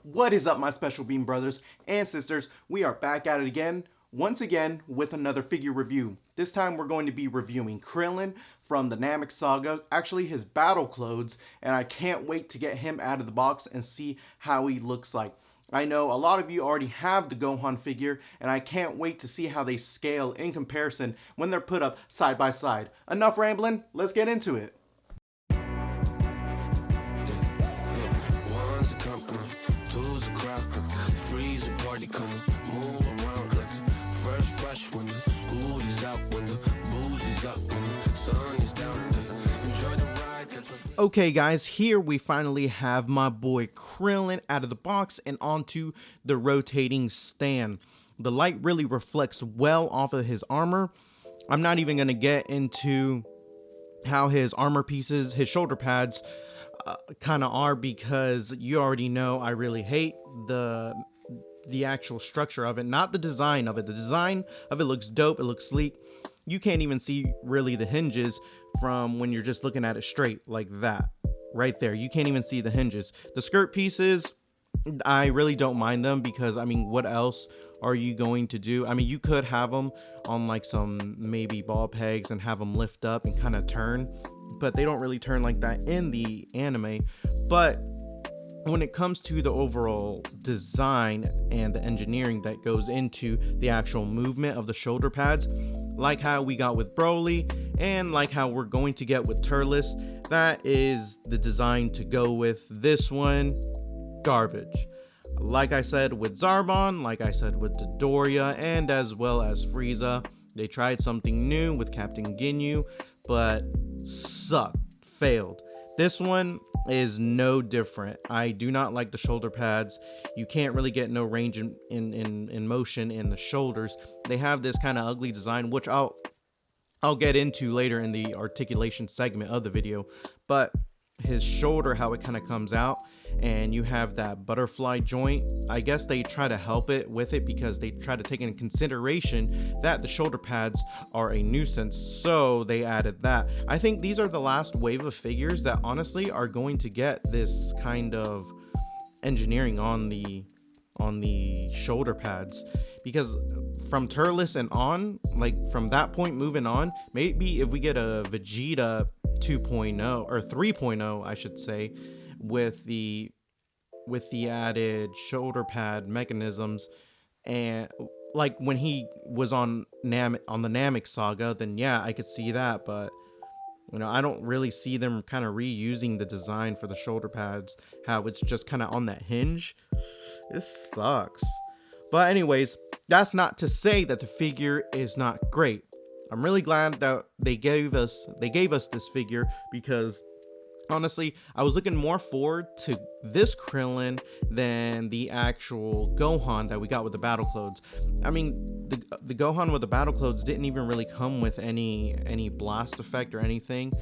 What is up, my special beam brothers and sisters? We are back at it again, once again, with another figure review. This time we're going to be reviewing Krillin from the Namek Saga, actually his battle clothes, and I can't wait to get him out of the box and see how he looks like. I know a lot of you already have the Gohan figure, and I can't wait to see how they scale in comparison when they're put up side by side. Enough rambling, let's get into it. Okay guys, here we finally have my boy Krillin out of the box and onto the rotating stand. The light really reflects well off of his armor. I'm not even going to get into how his armor pieces, his shoulder pads kind of are, because you already know I really hate the actual structure of it, not the design of it. The design of it looks dope, it looks sleek. You can't even see really the hinges from when you're just looking at it straight like that. Right there, you can't even see the hinges. The skirt pieces, I really don't mind them, because I mean, what else are you going to do? I mean, you could have them on like some maybe ball pegs and have them lift up and kind of turn, but they don't really turn like that in the anime. But when it comes to the overall design and the engineering that goes into the actual movement of the shoulder pads, like how we got with Broly and like how we're going to get with Turles, that is the design to go with. This one, garbage. Like I said with Zarbon, like I said with Dodoria, and as well as Frieza, they tried something new with Captain Ginyu, but sucked, failed. This one is no different. I do not like the shoulder pads. You can't really get no range in motion in the shoulders. They have this kind of ugly design, which I'll get into later in the articulation segment of the video. But his shoulder, how it kind of comes out, and you have that butterfly joint. I guess they try to help it with it because they try to take into consideration that the shoulder pads are a nuisance, so they added that. I think these are the last wave of figures that honestly are going to get this kind of engineering on the shoulder pads, because from Turles and on, like from that point moving on, maybe if we get a Vegeta 2.0 or 3.0, I should say, with the added shoulder pad mechanisms, and like when he was on the Namek Saga, then yeah, I could see that. But you know, I don't really see them kind of reusing the design for the shoulder pads, how it's just kind of on that hinge. This sucks. But anyways, that's not to say that the figure is not great. I'm really glad that they gave us this figure, because honestly, I was looking more forward to this Krillin than the actual Gohan that we got with the battle clothes. I mean, the Gohan with the battle clothes didn't even really come with any blast effect or anything.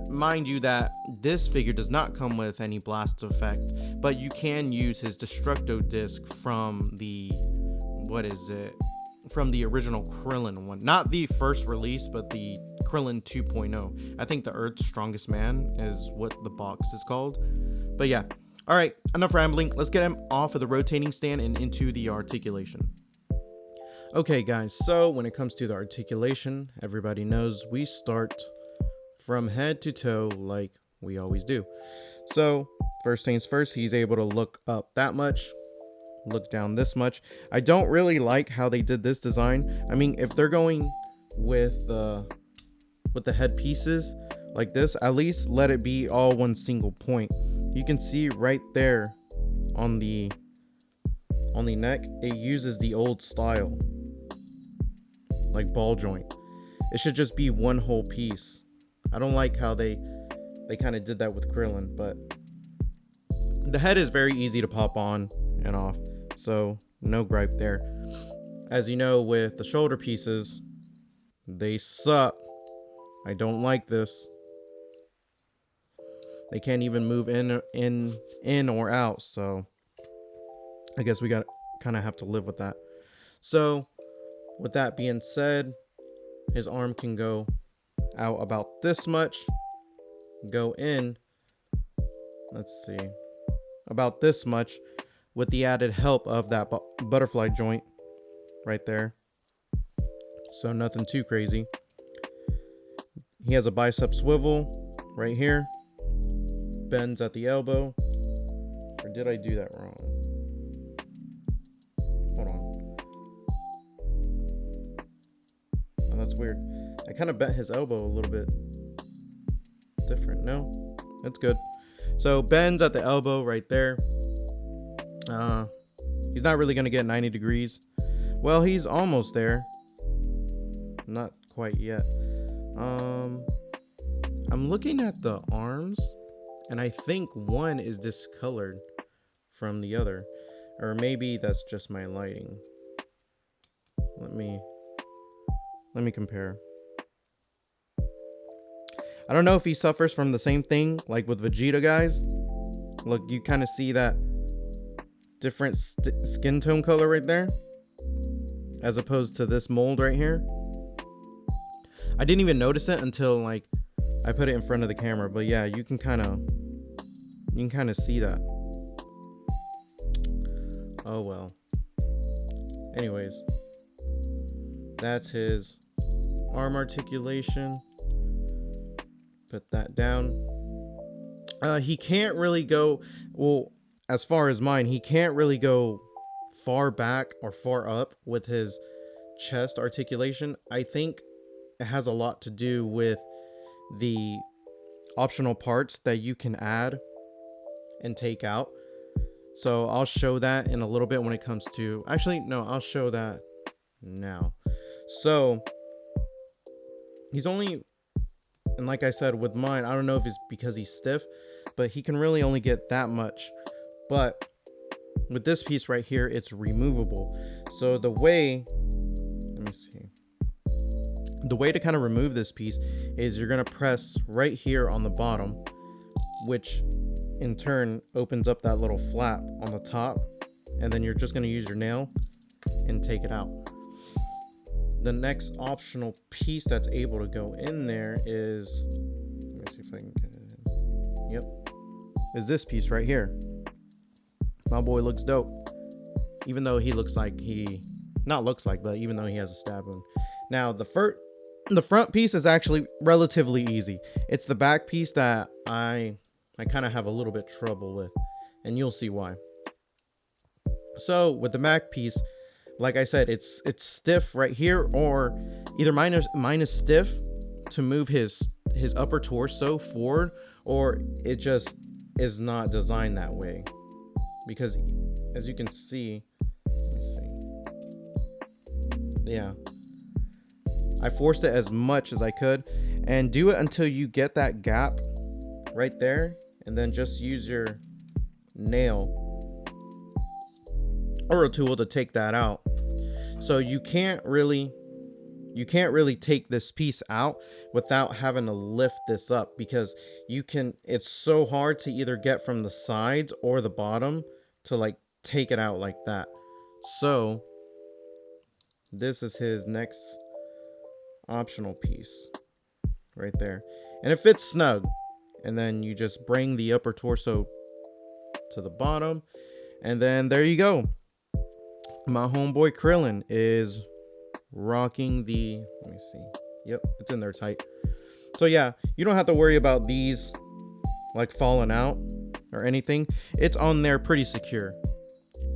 Mind you that this figure does not come with any blast effect, but you can use his Destructo disc from the, from the original Krillin one. Not the first release, but the Krillin 2.0. I think the Earth's Strongest Man is what the box is called. But yeah. Alright, enough rambling. Let's get him off of the rotating stand and into the articulation. Okay guys, so when it comes to the articulation, everybody knows we start from head to toe like we always do. So first things first, he's able to look up that much, look down this much. I don't really like how they did this design. I mean, if they're going with the headpieces like this, at least let it be all one single point. You can see right there on the neck, it uses the old style, like ball joint. It should just be one whole piece. I don't like how they kind of did that with Krillin, but the head is very easy to pop on and off, so no gripe there. As you know, with the shoulder pieces, they suck. I don't like this. They can't even move in or out, so I guess we got kind of have to live with that. So with that being said, his arm can go out about this much, go in, let's see, about this much, with the added help of that butterfly joint right there. So nothing too crazy. He has a bicep swivel right here. Bends at the elbow. Or did I do that wrong? Hold on. Oh, that's weird. I kind of bent his elbow a little bit different. No, that's good. So bends at the elbow right there. He's not really going to get 90 degrees. Well, he's almost there. Not quite yet. I'm looking at the arms, and I think one is discolored from the other, or maybe that's just my lighting. Let me compare. I don't know if he suffers from the same thing like with Vegeta, guys. Look, you kind of see that different skin tone color right there, as opposed to this mold right here. I didn't even notice it until like I put it in front of the camera, but yeah, you can kind of see that. Oh well. Anyways, that's his arm articulation. Put that down. He can't really go, well, as far as mine, he can't really go far back or far up with his chest articulation. I think it has a lot to do with the optional parts that you can add and take out. So I'll show that in a little bit when it comes to, actually, no, I'll show that now. So he's only, and like I said, with mine, I don't know if it's because he's stiff, but he can really only get that much. But with this piece right here, it's removable. So the way, let me see. The way to kind of remove this piece is you're going to press right here on the bottom, which in turn opens up that little flap on the top. And then you're just going to use your nail and take it out. The next optional piece that's able to go in there is, let me see if I can get it in. Yep. Is this piece right here. My boy looks dope. Even though he looks like but even though he has a stab wound. Now, the front piece is actually relatively easy. It's the back piece that I kind of have a little bit trouble with, and you'll see why. So with the back piece, like I said, it's stiff right here, or either mine is stiff to move his upper torso forward, or it just is not designed that way. Because as you can see, let me see. Yeah. I forced it as much as I could, and do it until you get that gap right there, and then just use your nail or a tool to take that out. So you can't really take this piece out without having to lift this up, because it's so hard to either get from the sides or the bottom to like take it out like that. So this is his next optional piece right there, and it fits snug. And then you just bring the upper torso to the bottom, and then there you go. My homeboy Krillin is rocking the, let me see, yep, it's in there tight. So yeah, you don't have to worry about these like falling out or anything. It's on there pretty secure,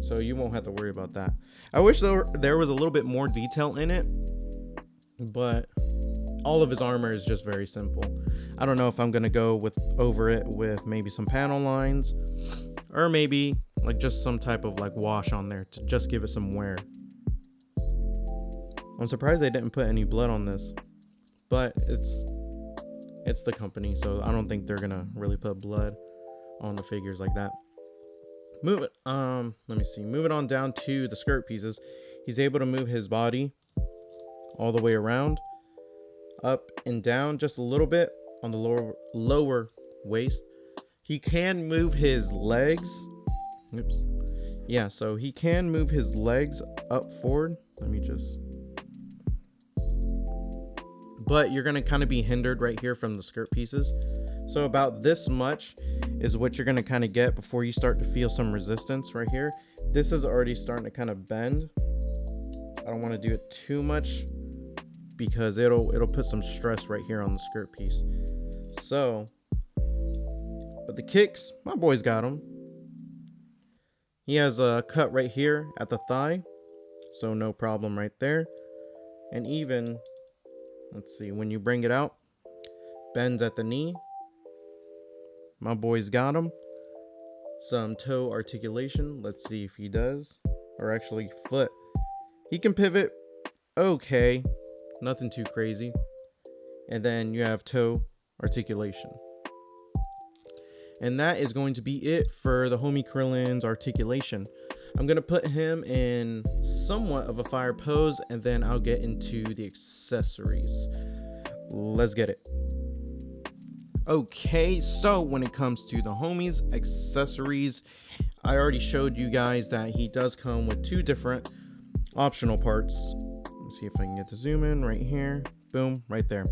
so you won't have to worry about that. I wish there was a little bit more detail in it, but all of his armor is just very simple. I don't know if I'm gonna go over it with maybe some panel lines, or maybe like just some type of like wash on there to just give it some wear. I'm surprised they didn't put any blood on this, but it's the company, so I don't think they're gonna really put blood on the figures like that. Let me see. Moving on down to the skirt pieces. He's able to move his body all the way around, up and down just a little bit on the lower waist. He can move his legs. Oops. Yeah, so he can move his legs up forward. Let me just. But you're going to kind of be hindered right here from the skirt pieces. So about this much is what you're going to kind of get before you start to feel some resistance right here. This is already starting to kind of bend. I don't want to do it too much because it'll put some stress right here on the skirt piece. So, but the kicks, my boy's got them. He has a cut right here at the thigh, so no problem right there. And even, let's see, when you bring it out, bends at the knee. My boy's got him. Some toe articulation. Let's see if he does. Or actually foot. He can pivot. Okay. Nothing too crazy. And then you have toe articulation. And that is going to be it for the homie Krillin's articulation. I'm going to put him in somewhat of a fire pose, and then I'll get into the accessories. Let's get it. Okay, so when it comes to the homies accessories, I already showed you guys that he does come with 2 different optional parts. Let's see if I can get the zoom in right here. Boom, right there.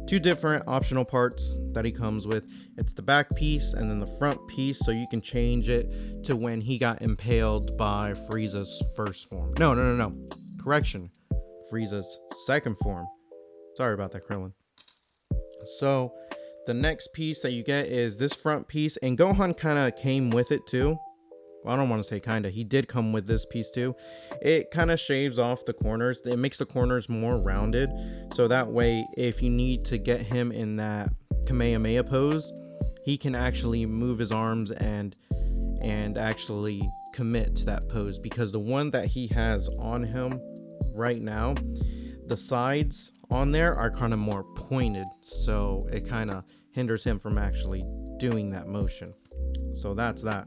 2 different optional parts that he comes with. It's the back piece and then the front piece, so you can change it to when he got impaled by Frieza's first form. No. Correction. Frieza's second form. Sorry about that, Krillin. So the next piece that you get is this front piece, and Gohan kind of came with it too. Well, I don't want to say kind of. He did come with this piece too. It kind of shaves off the corners. It makes the corners more rounded. So that way, if you need to get him in that Kamehameha pose, he can actually move his arms and actually commit to that pose. Because the one that he has on him right now, the sides on there are kind of more pointed. So it kind of hinders him from actually doing that motion. So that's that.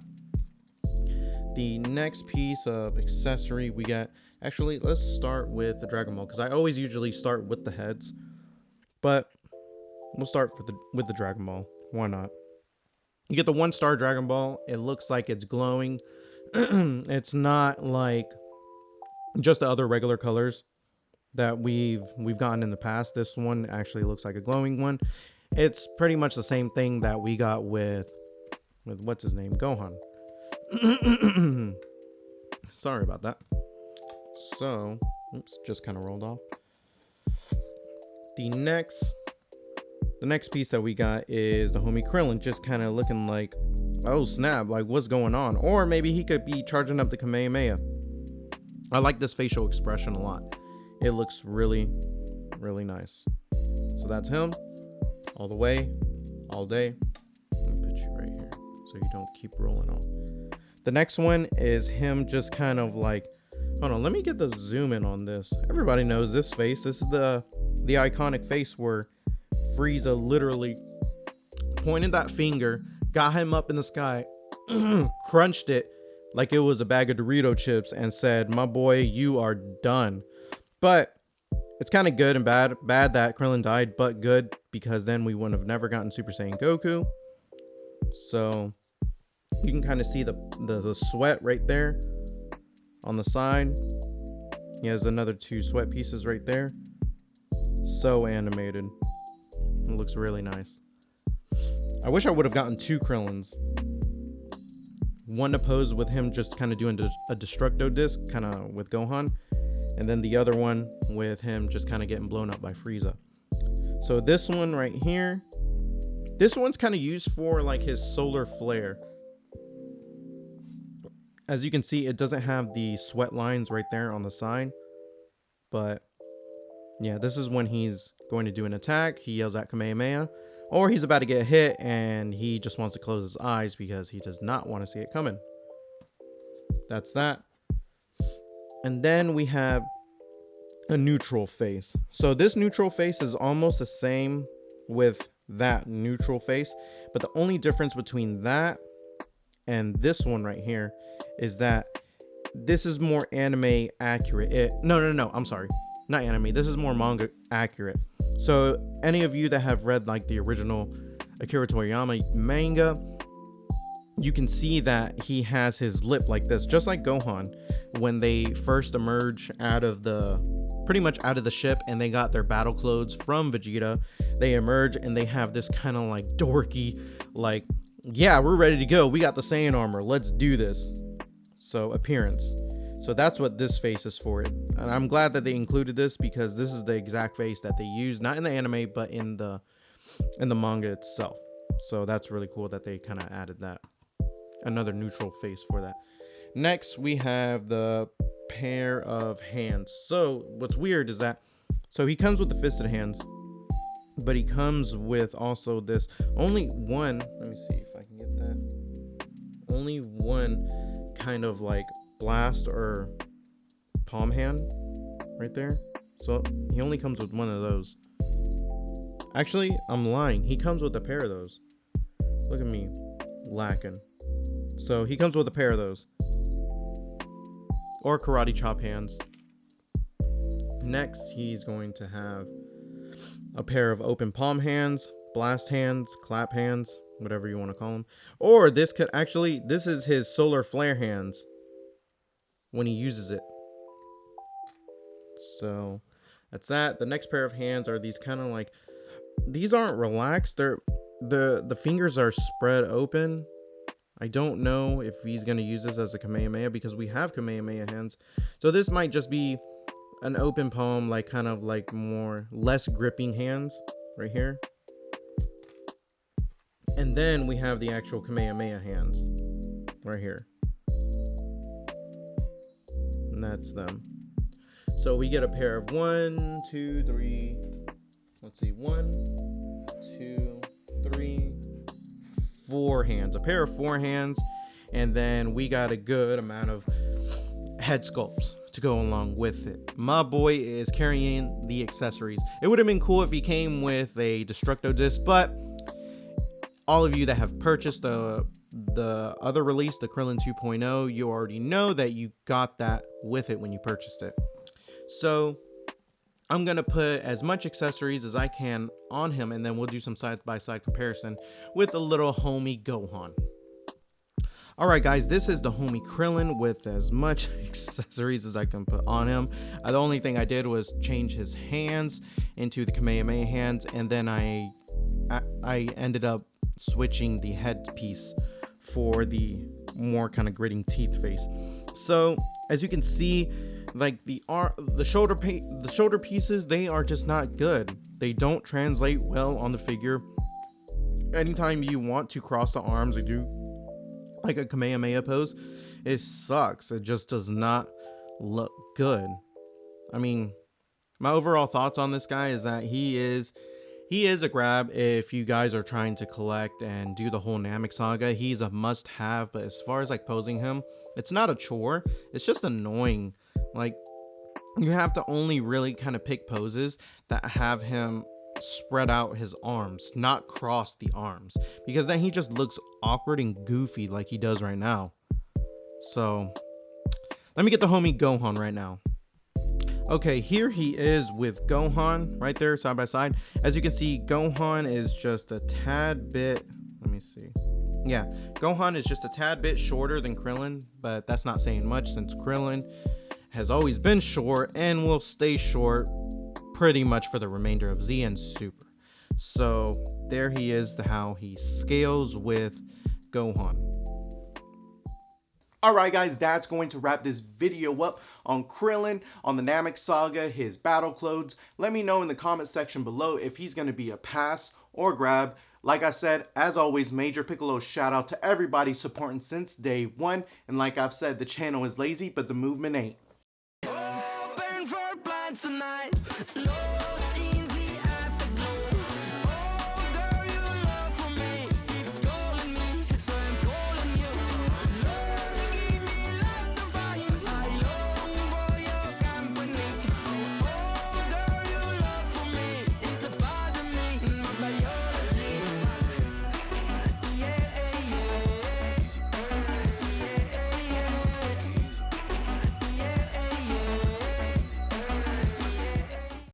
The next piece of accessory we got, actually let's start with the Dragon Ball, because I always usually start with the heads, but we'll start with the Dragon Ball. Why not? You get the 1-star Dragon Ball. It looks like it's glowing. It's not like just the other regular colors that we've gotten in the past. This one actually looks like a glowing one. It's pretty much the same thing that we got with what's his name, Gohan. Sorry about that. So, oops, just kind of rolled off. The next piece that we got is the homie Krillin, just kind of looking like, oh snap, like what's going on? Or maybe he could be charging up the Kamehameha. I like this facial expression a lot. It looks really, really nice. So that's him, all the way, all day. Let me put you right here so you don't keep rolling off. The next one is him just kind of like, hold on, let me get the zoom in on this. Everybody knows this face. This is the iconic face where Frieza literally pointed that finger, got him up in the sky, crunched it like it was a bag of Dorito chips, and said, my boy, you are done. But it's kind of good and bad. Bad that Krillin died, but good because then we would have never gotten Super Saiyan Goku. So you can kind of see the sweat right there on the side. He has another 2 sweat pieces right there. So animated. It looks really nice. I wish I would have gotten 2 Krillins. One to pose with him just kind of doing a Destructo disc, kind of with Gohan. And then the other one with him just kind of getting blown up by Frieza. So this one right here, this one's kind of used for like his solar flare. As you can see, it doesn't have the sweat lines right there on the side. But yeah, this is when he's going to do an attack. He yells at Kamehameha. Or he's about to get hit and he just wants to close his eyes because he does not want to see it coming. That's that. And then we have a neutral face. So this neutral face is almost the same with that neutral face. But the only difference between that and this one right here is that this is more anime accurate. No, I'm sorry. Not anime. This is more manga accurate. So any of you that have read like the original Akira Toriyama manga, you can see that he has his lip like this, just like Gohan when they first emerge pretty much out of the ship and they got their battle clothes from Vegeta. they emerge and they have this kind of like dorky, like, yeah, we're ready to go. We got the Saiyan armor. Let's do this. So appearance. So that's what this face is for. And I'm glad that they included this because this is the exact face that they use, not in the anime, but in the manga itself. So that's really cool that they kind of added that. Another neutral face for that. Next, we have the pair of hands. So what's weird is that, so he comes with the fisted hands, but he comes with also this only one. Let me see if I can get that. Only one kind of like blast or palm hand right there. So he only comes with one of those. Actually, I'm lying. He comes with a pair of those. Look at me lacking. So he comes with a pair of those. Or karate chop hands. Next, he's going to have a pair of open palm hands, blast hands, clap hands, whatever you want to call them. Or this could actually, this is his solar flare hands when he uses it. So that's that. The next pair of hands are these kind of like, these aren't relaxed. They're the fingers are spread open. I don't know if he's going to use this as a Kamehameha because we have Kamehameha hands. So this might just be an open palm, like kind of like more less gripping hands right here. And then we have the actual Kamehameha hands right here. And that's them. So we get a pair of 1, 2, 3. Let's see, 1, 2, 3, 4 hands. A pair of 4 hands. And then we got a good amount of head sculpts to go along with it. My boy is carrying the accessories. It would have been cool if he came with a Destructo disc, but all of you that have purchased the other release, the Krillin 2.0, you already know that you got that with it when you purchased it. So I'm gonna put as much accessories as I can on him, and then we'll do some side-by-side comparison with the little homie Gohan. Alright guys, this is the homie Krillin with as much accessories as I can put on him. The only thing I did was change his hands into the Kamehameha hands, and then I ended up switching the headpiece for the more kind of gritting teeth face. So as you can see, like the shoulder pieces, they are just not good. They don't translate well on the figure. Anytime you want to cross the arms or do like a Kamehameha pose, it sucks. It just does not look good. I mean, my overall thoughts on this guy is that he is a grab if you guys are trying to collect and do the whole Namek saga. He's a must-have, but as far as like posing him, it's not a chore. It's just annoying. Like, you have to only really kind of pick poses that have him spread out his arms, not cross the arms, because then he just looks awkward and goofy like he does right now. So let me get the homie Gohan right now. Okay, here he is with Gohan right there side by side. As you can see, Gohan is just a tad bit, let me see. Yeah, Gohan is just a tad bit shorter than Krillin, but that's not saying much since Krillin has always been short and will stay short pretty much for the remainder of Z and Super. So there he is, how he scales with Gohan. Alright guys, that's going to wrap this video up on Krillin, on the Namek saga, his battle clothes. Let me know in the comment section below if he's going to be a pass or grab. Like I said, as always, Major Piccolo shout out to everybody supporting since day one. And like I've said, the channel is lazy, but the movement ain't. Open for plans tonight.